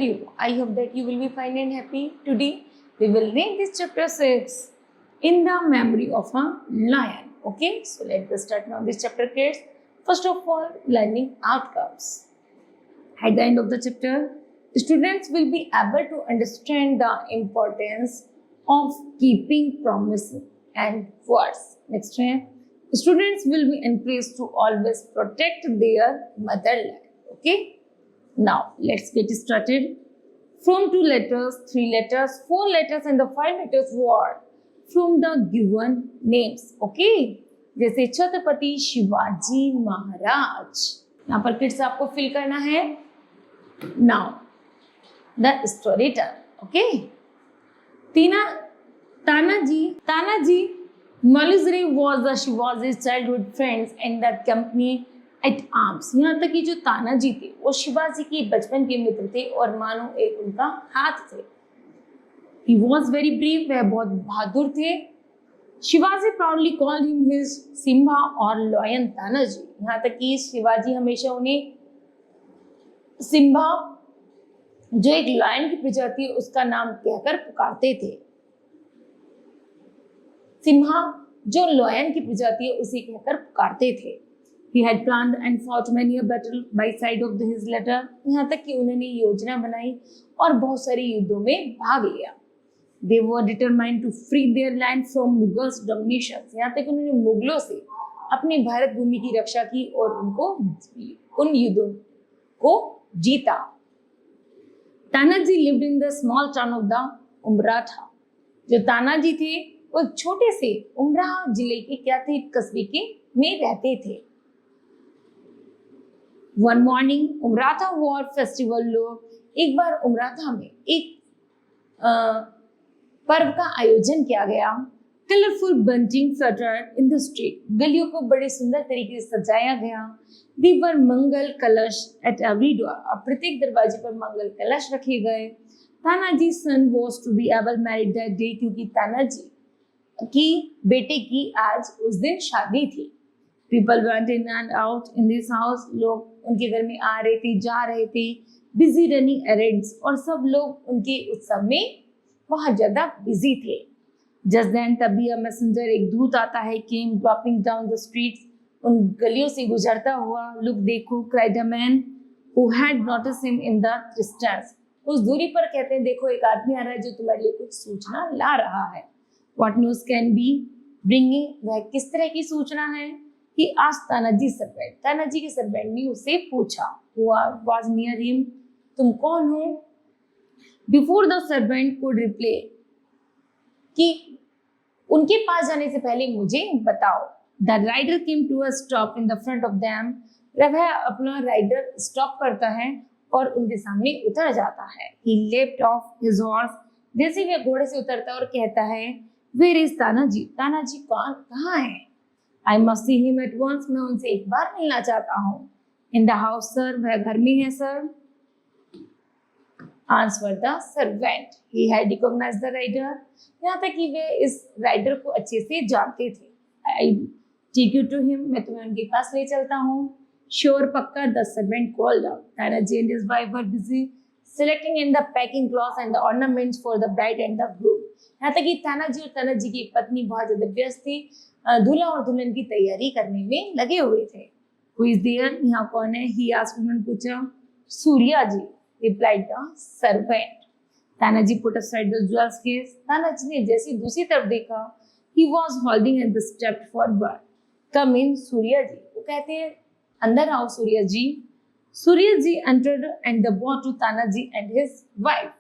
tell you. I hope that you will be fine and happy. Today we will read this chapter 6, In the Memory of a Lion. Okay, so let's start now this chapter, kids. First of all, learning outcomes. At the end of the chapter, students will be able to understand the importance of keeping promises and words. Next one, students will be encouraged to always protect their motherland. Okay, now let's get started. From 2 letters, 3 letters, 4 letters and the 5 letters word from the given names. Okay, जैसे छत्रपति शिवाजी महाराज. यहाँ पर kids आपको fill करना है. Now the story turn. Okay, Tanaji Maluzri was the Shivaji's childhood friends and the company at arms. यहाँ तक कि जो तानाजी थे वो शिवाजी के बचपन के मित्र थे और मानो एक उनका हाथ थे. He was very brave. वह बहुत बहादुर थे. Shivaji proudly called him his Simha और lion तानाजी. यहाँ तक कि शिवाजी हमेशा उन्हें सिम्बा, जो एक लायन की प्रजाति है, उसका नाम कहकर पुकारते थे. सिम्हा, जो लायन की प्रजाति है, उसे कहकर पुकारते थे. He had planned and fought many a battle by side of his leader. यहाँ तक कि उन्होंने योजना बनाई और बहुत सारे युद्धों में भाग लिया. They were determined to free their land from Mughals domination. यहाँ तक कि उन्होंने मुगलों से अपनी भारत भूमि की रक्षा की और उन युद्धों को जीता. Tanaji lived in the small town of the Umrata. जो तानाजी थे वो छोटे से उमराह जिले के क्या थे, कस्बे के में रहते थे. One morning, उमराता war festival लोग, एक बार उमराता में एक पर्व का आयोजन किया गया. Colorful bunting fluttered in the street. गलियों को बड़े सुंदर तरीके से सजाया गया. There were मंगल कलश at every door. अब प्रत्येक दरवाजे पर मंगल कलश रखे गए. Tanaji son was to be ever married that day, क्योंकि तानाजी की बेटे की आज उस दिन शादी थी. People went in and out in this house. लोग उनके घर में आ रहे थे, जा रहे थे. Busy running errands. और सब लोग उनके उत्सव में बहुत ज्यादा बिजी थे. Just then, तभी a messenger, एक दूत आता है, came dropping down the streets. उन गलियों से गुजरता हुआ. Look, देखो, cried a man who had noticed him in the distance. उस दूरी पर कहते हैं, देखो एक आदमी आ रहा है जो तुम्हारे लिए कुछ सूचना ला रहा है. What news can be bringing? वह किस तरह की सूचना है? He asked Tanaji servant. Tanaji के सर्वेंट ने उससे पूछा. Who was near him? तुम कौन हो? Before the servant could reply, कि उनके पास जाने से पहले मुझे बताओ. The rider came to a stop in the front of them. वह अपना राइडर स्टॉप करता है और उनके सामने उतर जाता है. He leapt off his horse. जैसे वह घोड़े से उतरता है और कहता है, Where is तानाजी? तानाजी कहाँ है? I must see him at once. मैं उनसे एक बार मिलना चाहता हूँ. In the house, sir. वह घर में है, sir. Answered the servant. He had recognized the rider. यहाँ तक कि वे इस राइडर को अच्छे से जानते थे. I take you to him. मैं तुम्हें उनके पास ले चलता हूँ. Sure, पक्का. The servant called out. Tanaji and his wife were busy selecting in the packing cloths and the ornaments for the bride and the groom. यहाँ तक कि तानाजी और तानाजी की पत्नी बहुत ज्यादा व्यस्त थी. दूल्हा और दुल्हन की तैयारी करने में लगे हुए थे. Who is there? यहाँ कौन है? He asked. उन्होंने पूछा. सूर्या जी, replied the servant. Tanaji put aside the jewels case. Tanaji ने जैसे दूसरी तरफ देखा, he was holding and stepped forward. Come in, Surya जी. वो कहते हैं, अंदर आओ सूर्या जी. सूर्या जी entered and the bowed to Tanaji and his wife.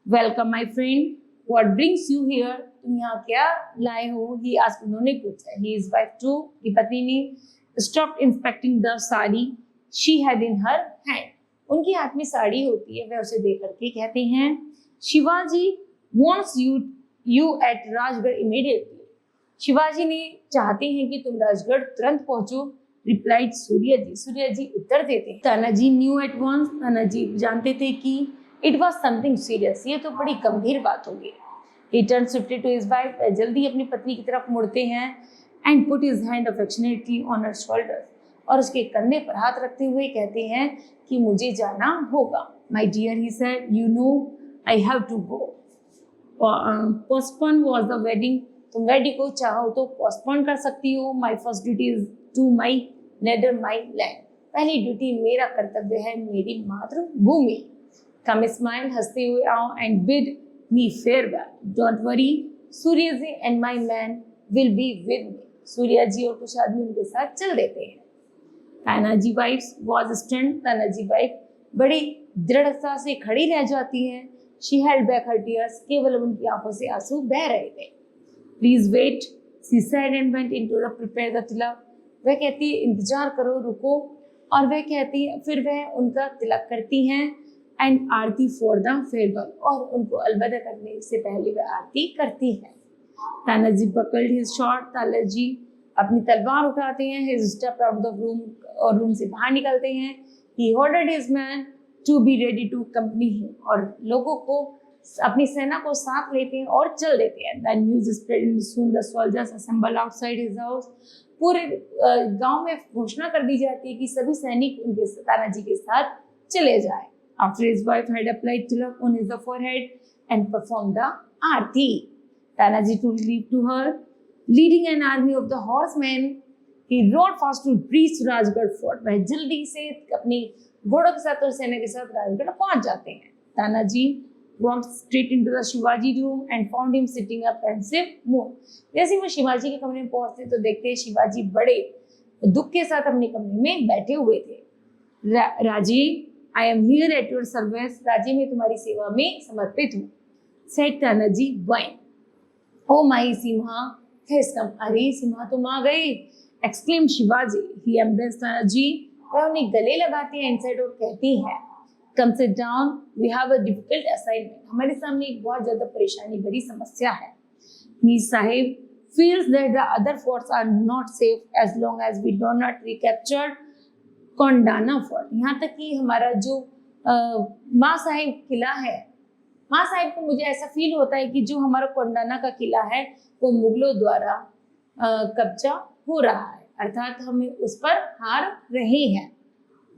Welcome my friend. What brings you here? तुम यहाँ क्या लाए हो? He asked. उन्होंने पूछा. His wife too. की पत्नी ने stopped inspecting the sari she had in her hand. उनके हाथ में साड़ी होती है, वह उसे देख करके कहते हैं, Shivaji wants you at Rajgarh immediately. Shivaji ने चाहते हैं कि तुम राजगढ़ तुरंत पहुंचो. Replied सूर्या जी. सूर्या जी उत्तर देते हैं. Tanaji knew at once. Tanaji जानते थे कि it was something serious. ये तो बड़ी गंभीर बात होगी. He turned swiftly to his wife. जल्दी अपनी पत्नी की तरफ मुड़ते हैं and put his hand affectionately on her shoulders. और उसके कंधे पर हाथ रखते हुए कहते हैं कि मुझे जाना होगा. My dear, he said, you know, I have to go. Postpone was the wedding. तुम वेडिंग को चाहो तो पोस्टपोन कर सकती हो. My first duty is to my nether my land. पहली ड्यूटी मेरा कर्तव्य है मेरी मातृभूमि. कम स्माइल, हंसते हुए आओ and bid me farewell. Don't worry, Surya ji and my man will be with me. Surya ji और कुछ आदमी उनके साथ चल देते हैं. Tanaji wife was stand. Tanaji wife बड़ी दृढ़ता से खड़ी रह जाती है. She held back her tears. केवल उनकी आंखों से आंसू बह रहे थे. Please wait, she said and went into the prepare the tilak. वह कहती है इंतजार करो, रुको. और वह कहती है, फिर वह उनका तिलक करती हैं and Aarti for the farewell. और उनको अलविदा करने से पहले वह आरती करती है. Tanaji buckled his short. Tanaji अपनी तलवार उठाते हैं. His step out the room. और रूम से बाहर निकलते हैं. He ordered his man to be ready to company him. और लोगों को, अपनी सेना को साथ लेते हैं और चल देते हैं. The news spread soon. The soldiers assemble outside his house. पूरे गांव में घोषणा कर दी जाती है कि सभी सैनिक उनके तानाजी के साथ चले जाएं. After his wife had applied tilak on his forehead and performed the aarti, Tanaji to leave to her, leading an army of the horsemen, he rode fast to reach Rajgarh fort. वह जल्दी से अपने घोड़ों के साथ और सेना के साथ राजगढ़ पहुंच जाते हैं. Tanaji walked straight into the Shivaji room and found him sitting up pensive mood. जैसे वो शिवाजी के कमरे में पहुंचते तो देखते हैं शिवाजी बड़े दुख के साथ अपने कमरे में बैठे हुए थे. राजी, I am here at your service. राजी, मैं तुम्हारी सेवा में समर्पित हूँ. Said Tanaji, why? Oh my Simha has come. अरे सिम्हा तुम आ गए. Exclaimed Shivaji. He embraced Tanaji. वह उन्हें गले लगाती है inside और कहती है, Come sit down. We have a difficult assignment. हमारे सामने एक बहुत ज्यादा परेशानी भरी समस्या है. Mir Sahib feels that the other forts are not safe as long as we do not recapture Kondana fort. यहाँ तक कि हमारा जो माँ साहिब किला है, माँ साहिब को मुझे ऐसा फील होता है कि जो हमारा कोंडाना का किला है वो मुगलों द्वारा कब्जा हो रहा है, अर्थात हमें उस पर हार रहे हैं.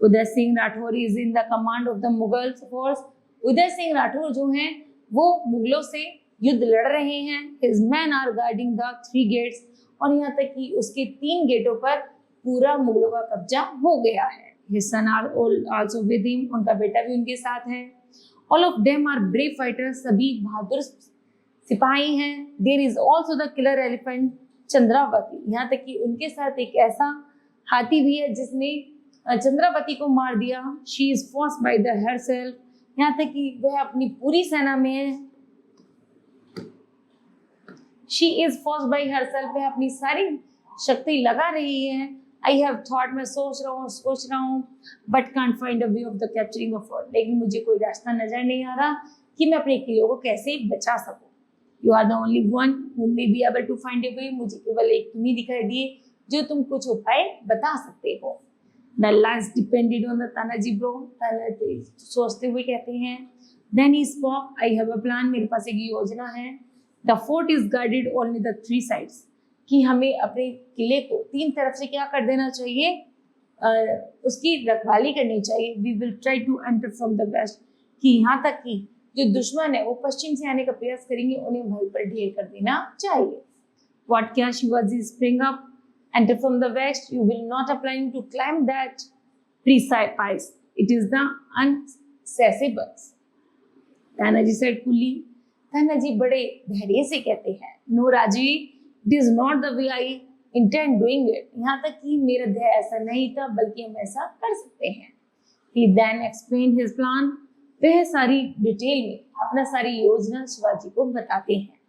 Uday Singh Rathore is in the command of the Mughal force. Uday Singh Rathore जो हैं वो मुगलों से युद्ध लड़ रहे हैं. His man are guarding the 3 gates. और यहाँ तक कि उसके 3 गेटों पर पूरा मुगलों का कब्जा हो गया है. His son are also with him. उनका बेटा भी उनके साथ है. All of them are brave fighters. सभी बहादुर सिपाही हैं. There is also the killer elephant Chandravati. यहाँ तक कि उनके साथ एक ऐसा हाथी भी है जिसने चंद्रावती को मार दिया. She is forced by the herself. यहाँ तक कि वह अपनी पूरी सेना में है. She is forced by herself. वह अपनी सारी शक्ति लगा रही है. I have thought, मैं सोच रहा हूँ but can't find a way of the capturing of fort. लेकिन मुझे कोई रास्ता नजर नहीं आ रहा कि मैं अपने किले को कैसे बचा सकूं. You are the only one who may be able to find a way. मुझे केवल एक तुम ही दिखाई दिए जो तुम कुछ उपाय बता सकते हो. The last depended on the Tanaji bro. Tanaji सोचते हुए कहते हैं. Then he spoke. I have a plan. मेरे पास एक योजना है. The fort is guarded only the 3 sides. कि हमें अपने किले को 3 तरफ से क्या कर देना चाहिए, उसकी रखवाली करनी चाहिए. We will try to enter from the west. कि यहाँ तक कि जो दुश्मन है वो पश्चिम से आने का प्रयास करेंगे, उन्हें वहीं पर ढेर कर देना चाहिए. व्हाट क्या Shivaji spring up. Enter from the west. You will not applying to climb that precise. It is the unassailable. Tanaji said coolly. Tanaji बड़े धैर्य से कहते हैं, नो राजी, It is not the way I intend doing it. यहाँ तक कि मेरा ध्येय ऐसा नहीं था, बल्कि हम ऐसा कर सकते हैं. He then explained his plan. वह सारी डिटेल में अपना सारी योजना शिवाजी को बताते हैं.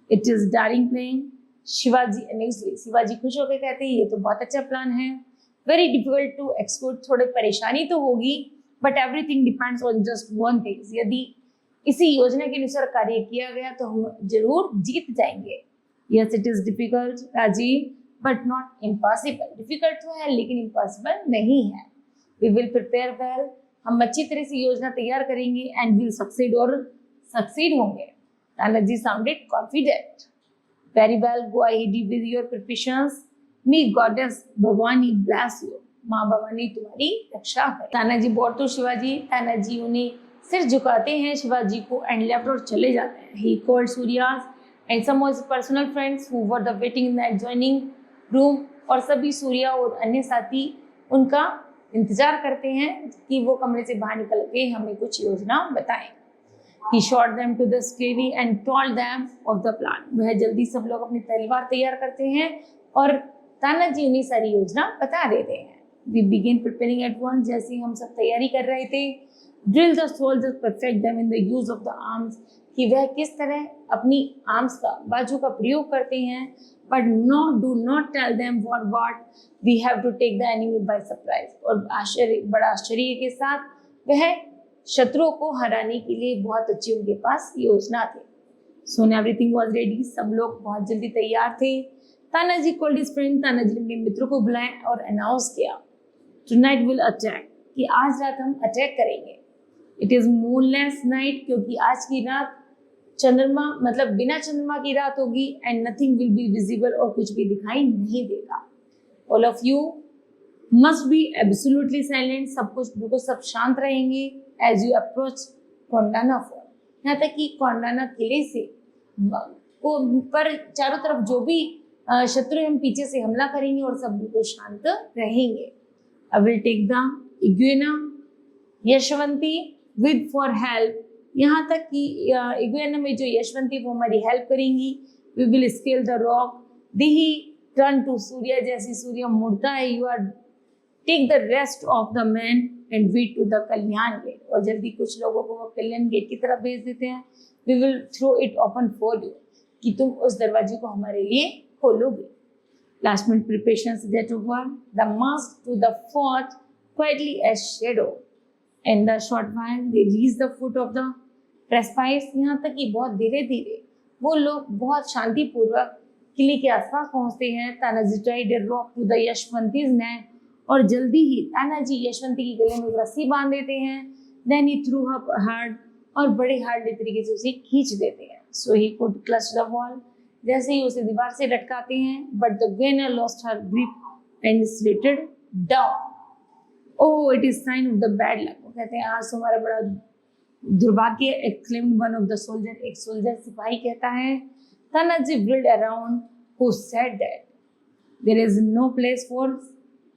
It is daring plan. Shivaji खुश होकर कहते हैं ये तो बहुत अच्छा प्लान है. Very difficult to execute. थोड़ी परेशानी तो होगी, but everything depends on just one thing. यदि इसी योजना के अनुसार कार्य किया गया तो हम जरूर जीत जाएंगे. Yes, it is difficult, Raji, but not impossible. Difficult तो है लेकिन impossible नहीं है. We will prepare well. हम अच्छी तरह से योजना तैयार करेंगे and will succeed और succeed होंगे. Tanaji sounded confident. Very well, go ahead with your preparations. May Goddess Bhavani bless you. माँ भवानी तुम्हारी रक्षा करे. तानाजी बोर्ड तो शिवाजी. तानाजी उन्हें सिर झुकाते हैं शिवाजी को एंड लेफ्ट और चले जाते हैं। He called Suryas and some of his personal friends who were the waiting in the adjoining room, और सभी सूर्या और अन्य साथी उनका इंतजार करते हैं कि वो कमरे से बाहर निकल के हमें कुछ योजना बताएं। He shot them to the skewery and told them of the plan. वह जल्दी सब लोग अपनी तलवार तैयार करते हैं और तानाजी उन्हें सारी योजना बता देते हैं। We begin preparing at once, जैसे ही हम सब तैयारी कर रहे थे। Drill the soldiers, perfect them in the use of the arms, कि वह किस तरह अपनी आर्म्स का, बाजू का प्रयोग करते हैं। But no, do not tell them for what we have to take the enemy by surprise. और बड़ा आश्चर्य के साथ वह शत्रुओं को हराने के लिए बहुत अच्छी उनके पास योजना थी। Soon everything was ready, सब लोग बहुत जल्दी तैयार थे। Tanaji called his friend, Tanaji ने अपने मित्रों को बुलाया और अनाउंस किया, Tonight we'll attack, कि आज रात हम अटैक करेंगे। It is moonless night, क्योंकि आज की रात चंद्रमा मतलब बिना चंद्रमा की रात होगी and nothing will be visible, और कुछ भी दिखाई नहीं देगा। All of you must be absolutely silent, सब कुछ बिल्कुल सब शांत रहेंगे। As you approach Kondana fort, यहाँ तक कि कोंडाना किले से को पर चारों तरफ जो भी शत्रु हम पीछे से हमला करेंगे और सब बिल्कुल शांत रहेंगे। I will take the इग्वेना Yashwanti with for help, यहाँ तक कि इग्वेना में जो यशवंती वो हमारी हेल्प करेंगी। We will scale the rock, they he turn to सूर्य, जैसे सूर्य मुड़ता है। You are take the rest of the men and we to the Kalyan gate, और जल्दी कुछ लोगों को वो कल्याण गेट की तरफ भेज देते हैं। We will throw it open for you, कि तुम उस दरवाजे को हमारे लिए खोलोगे। Last minute preparations get over, the march to the fort quietly as shadow, and the short while they reach the foot of the precipice, यहाँ तक कि बहुत धीरे धीरे वो लोग बहुत शांतिपूर्वक किले के आसपास पहुंचते हैं। Tanaji tied a rope to the यशवंती's neck, और जल्दी ही तानाजी यशवंती की गले में रस्सी बांध देते हैं। Then he threw up hard, और बड़े हार्ड तरीके से उसे खींच देते हैं। So he could clutch the wall, जैसे ही उसे दीवार से लटकाते हैं। But the Gwener lost her grip and slipped down. Oh, it is sign of the bad luck. वो कहते हैं आज हमारा बड़ा दुर्भाग्य, exclaimed one of the soldier, एक सोल्जर सिपाही कहता है। Tanaji whirled around, who said that there is no place for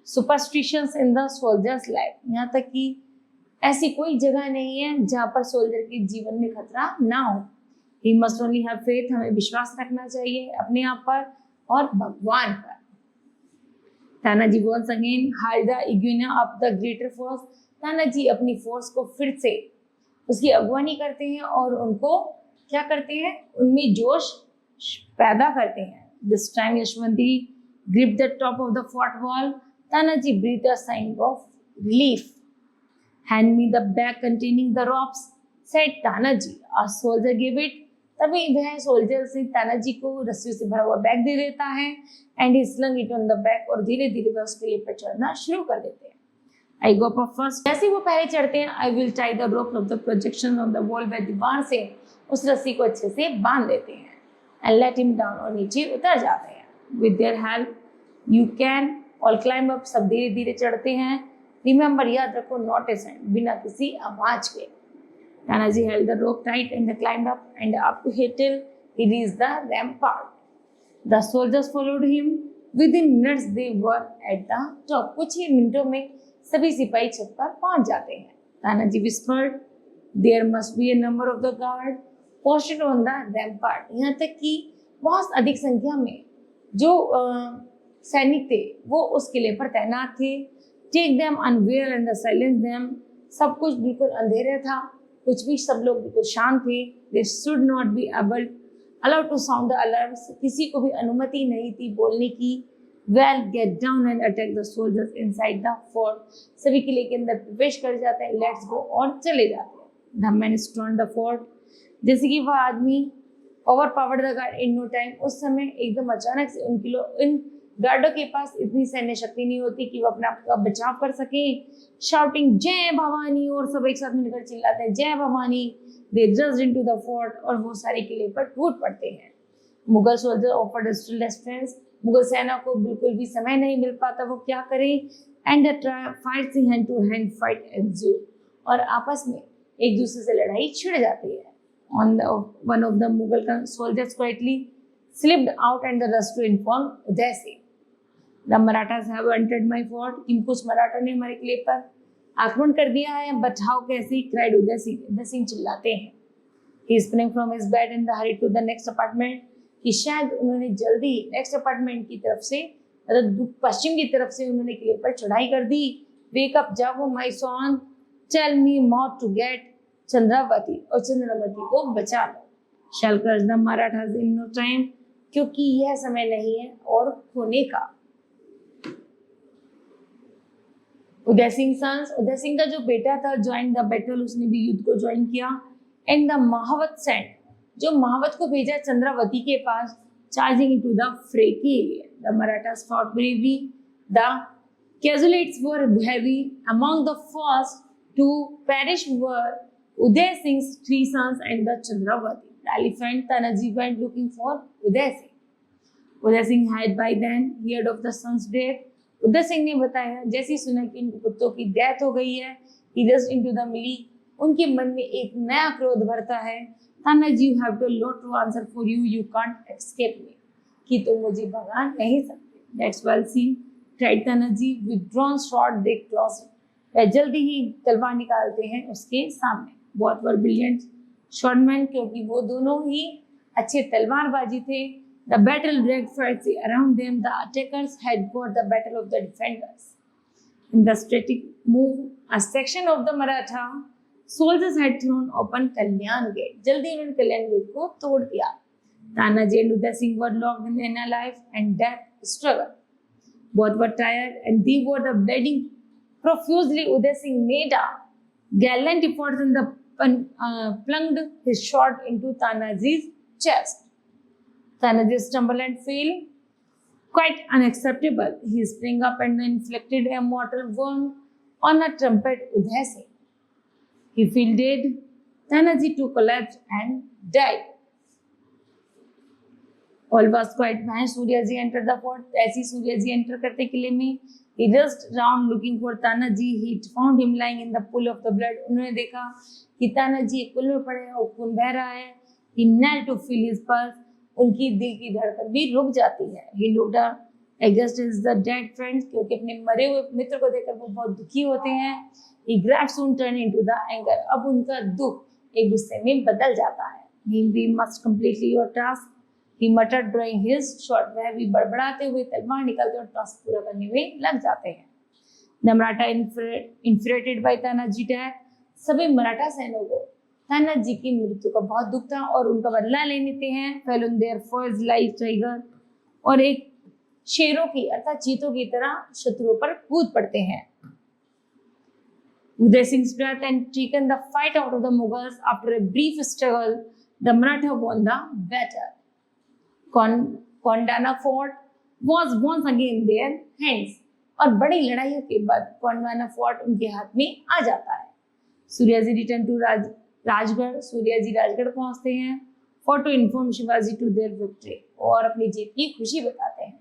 superstitions in the soldier's life, यहाँ तक कि ऐसी कोई जगह नहीं है जहाँ पर सोल्जर के जीवन में खतरा ना हो। He must only have faith, हमें विश्वास रखना चाहिए अपने आप पर और भगवान पर। Tanaji once again hailed the Iguana up the greater force, Tanaji अपनी फोर्स को फिर से उसकी अगवानी करते हैं और उनको क्या करते हैं, उनमें जोश पैदा करते हैं। This time Yashwanti gripped the top of the fort wall, Tanaji breathed a sign of relief. Hand me the bag containing the ropes, said Tanaji. A soldier gave it, तभी वह सोल्जर से तानाजी को रस्सियों से भरा हुआ बैग दे देता है। And he slung it on the back, और धीरे धीरे वह उसके लिए पर चढ़ना शुरू कर देते हैं। आई गो अप फर्स्ट, जैसे वो पहले चढ़ते हैं। I will tie the rope of the projection on the wall, वह दीवार से उस रस्सी को अच्छे से बांध देते हैं। एंड लेट हिम डाउन, और नीचे उतर जाते हैं। With their help you can all climb up, सब धीरे धीरे चढ़ते हैं। रिमेंबर, याद रखो, नॉट ए साउंड, बिना किसी आवाज के। Tanaji held the rope tight and climbed up and up to hill till he reached the rampart. The soldiers followed him. Within minutes they were at the top. कुछ ही मिनटों में सभी सिपाही छत पर पहुंच जाते हैं। Tanaji whispered, "There must be a number of the guard posted on the rampart." यहाँ तक कि बहुत अधिक संख्या में जो सैनिक थे वो उस किले पर तैनात थे। Take them unaware and silence them. सब कुछ बिल्कुल अंधेरे था, कुछ भी, सब लोग बिल्कुल शांत थे। They should not be allowed to sound the alarms, किसी को भी अनुमति नहीं थी बोलने की। Well, get down and attack the soldiers inside the fort, सभी किले के अंदर प्रवेश कर जाते हैं। Let's go, और चले जाते हैं। The men stormed the fort, जैसे कि वह आदमी overpowered the guard in no time, उस समय एकदम अचानक से इन गार्डों के पास इतनी सैन्य शक्ति नहीं होती कि वो अपने आप का बचाव कर सके। शाउटिंग जय भवानी, और सब एक साथ मिलकर चिल्लाते हैं जय Bhavani. They just into the fort, और वो सारे किले पर टूट पड़ते हैं। Mughal soldier offered still defence, Mughal सेना को बिल्कुल भी समय नहीं मिल पाता, वो क्या करें। And the fights hand to hand fight ensued, और आपस में एक दूसरे से लड़ाई छिड़ जाती है। On the one of the Mughal soldiers quietly slipped out and the rushed to inform Uday Singh. The Marathas have entered my fort. इन कुछ मराठा ने हमारे किले पर आक्रमण कर दिया है। But how कैसे? cried उदय सिंह। उदय सिंह चिल्लाते हैं। He sprang from his bed and hurried to the next apartment. कि शायद उन्होंने जल्दी नेक्स्ट अपार्टमेंट की तरफ से मतलब पश्चिम की तरफ से उन्होंने किले पर चढ़ाई कर दी। वेक अप जागो my son, tell me more to get Chandravati, और चंद्रावती को बचा लो। Shall crush the Marathas in no time, क्योंकि यह समय नहीं है और खोने का। उदय सिंह सन्स, उदय सिंह का जो बेटा था ज्वाइन द बैटल, उसने भी युद्ध को ज्वाइन किया। एंड द महावत सेंट, जो महावत को भेजा चंद्रावती के पास, चार्जिंग इनटू द फ्रे के लिए। The Marathas fought bravely, the casualties were heavy, among the first to perish were Uday Singh's 3 sons and the Chandravati. The elephant Tanaji went looking for Uday Singh. Uday Singh had by then heard of the son's death. Uday Singh ने बताया जैसे ही सुना कि इनके पुत्रों की death हो गई है, he rushed into the melee. उनके मन में एक नया क्रोध भरता है। Tanaji, you have a lot to answer for you. You can't escape me. कि तुम मुझे भगा नहीं सकते। That's why she cried Tanaji with drawn sword they closed. वह जल्दी ही तलवार निकालते हैं उसके सामने। बहुत वर ब्रिलियंट शॉटमैन, क्योंकि वो दोनों ही अच्छे तलवारबाजी थे। The battle dragged fights around them, the attackers had got the battle of the defenders. In the strategic move a section of the Maratha soldiers had thrown open Kalyan gate. जल्दी उन्होंने कल्याण गेट को तोड़ दिया। Tanaji and Uday Singh were locked in a life and death struggle. Both were tired and they were the bleeding profusely. Uday Singh made a gallant effort and plunged his shot into Tanaji's chest. Tanaji stumbled and fell, quite unacceptable. He sprang up and inflicted a mortal wound on a trumpet Uday Singh. He fell dead. Tanaji too collapsed and died. All was quiet when Suryaji entered the fort. ऐसी Suryaji enter करते किले में। He rushed round looking for Tanaji. He found him lying in the pool of the blood. उन्होंने देखा कि तानाजी एक पुल में पड़े हैं और खून बह रहा है। He knelt to feel his pulse. उनकी दिल की धड़कन भी रुक जाती है। He looked against his the dead friends, क्योंकि अपने मरे हुए मित्र को देखकर वो बहुत दुखी होते हैं। He grabbed soon turned into the anger. अब उनका दुख एक गुस्से में बदल जाता है। We must complete your task. He muttered drawing his sword. वह भी बड़बड़ाते हुए तलवार निकालते और टास्क पूरा करने में लग जाते हैं। The Maratha infuriated by Tanaji death. सभी मराठा सैनिकों को तानाजी की मृत्यु का बहुत दुख था और उनका बदला लेते हैं। Fell on their foes like tiger, और एक शेरों की अर्थात चीतों की तरह शत्रुओं पर कूद पड़ते हैं। Uday Singh's death and taken the fight out of the Mughals. After a brief struggle, the Maratha won the battle. Kondana fort was once again their hands. और बड़ी लड़ाइयों के बाद कोंडाना फोर्ट उनके हाथ में आ जाता है। Suryaji return to Rajgad. सूर्याजी राजगढ़ पहुंचते हैं। For to inform Shivaji to their victory, और अपनी जीत की खुशी बताते हैं।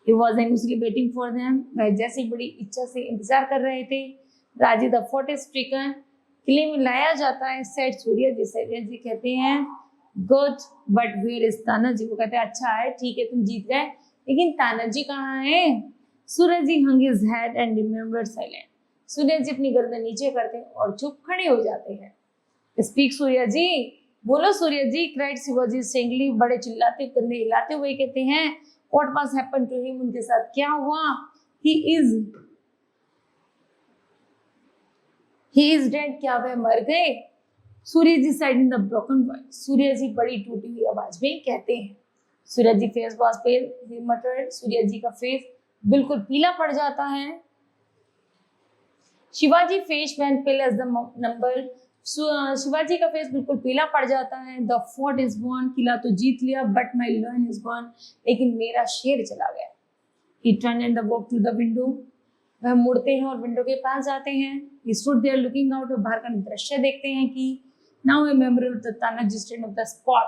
He was anxiously waiting for them. वह जैसे बड़ी इच्छा से इंतजार कर रहे थे। राजी द फोर्ट इज टेकन, किले में लाया जाता है। सेड सूर्याजी, सूर्याजी कहते हैं good but where is Tanaji. वो कहते हैं अच्छा है, ठीक है, तुम जीत गए, लेकिन तानाजी कहाँ है? Suryaji hung his head and remembered silent. Suryaji अपनी गर्दन नीचे करते हैं और चुप खड़े हो जाते हैं। स्पीक सूर्याजी, बोलो सूर्याजी, क्राइड शिवाजी स्ट्रेंगली। बड़े चिल्लाते कंधे हिलाते हुए कहते हैं what was happen to him, उनके साथ क्या हुआ? ही इज डेड, क्या वह मर गए? Suryaji said in the broken voice. Suryaji बड़ी टूटी हुई आवाज में कहते हैं। Suryaji face was pale, he muttered. Suryaji का फेस बिल्कुल पीला पड़ जाता है। Shivaji face went pale as the number. Shivaji का फेस बिल्कुल पीला पड़ जाता है। द फोर्ट इज वॉन, किला तो जीत लिया, but my lion is gone, लेकिन मेरा शेर चला गया। He turn and walk to the window. वह मुड़ते हैं और विंडो के पास जाते हैं। He stood there looking out, और बाहर का दृश्य देखते हैं कि now a memory of the Tanaji stand of the spot,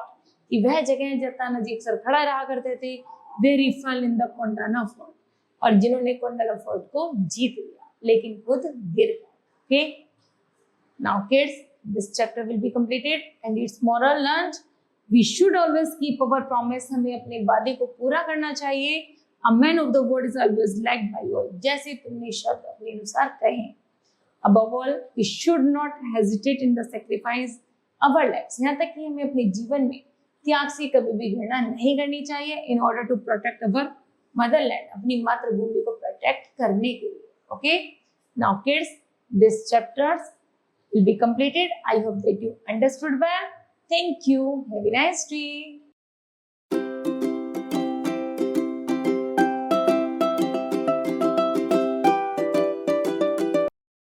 कि वह जगह है जहाँ तानाजी अक्सर खड़ा रहा करते थे। Where he fell in the Kondana fort, और जिन्होंने कोंडाना फोर्ट को जीत लिया लेकिन खुद गिर गए। Okay now kids, this chapter will be completed and its moral learned. We should always keep our promise. हमें अपने वादे को पूरा करना चाहिए. A man of the word is always liked by all. जैसे तुमने शब्द अपने अनुसार कहें. Above all, we should not hesitate in the sacrifice our lives. यहाँ तक कि हमें अपने जीवन में त्याग से कभी भी घृणा नहीं करनी चाहिए in order to protect our motherland. अपनी मातृभूमि को प्रोटेक्ट करने के लिए. Okay? Now kids, this chapters will be completed. I hope that you understood well. Thank you. Have a nice day.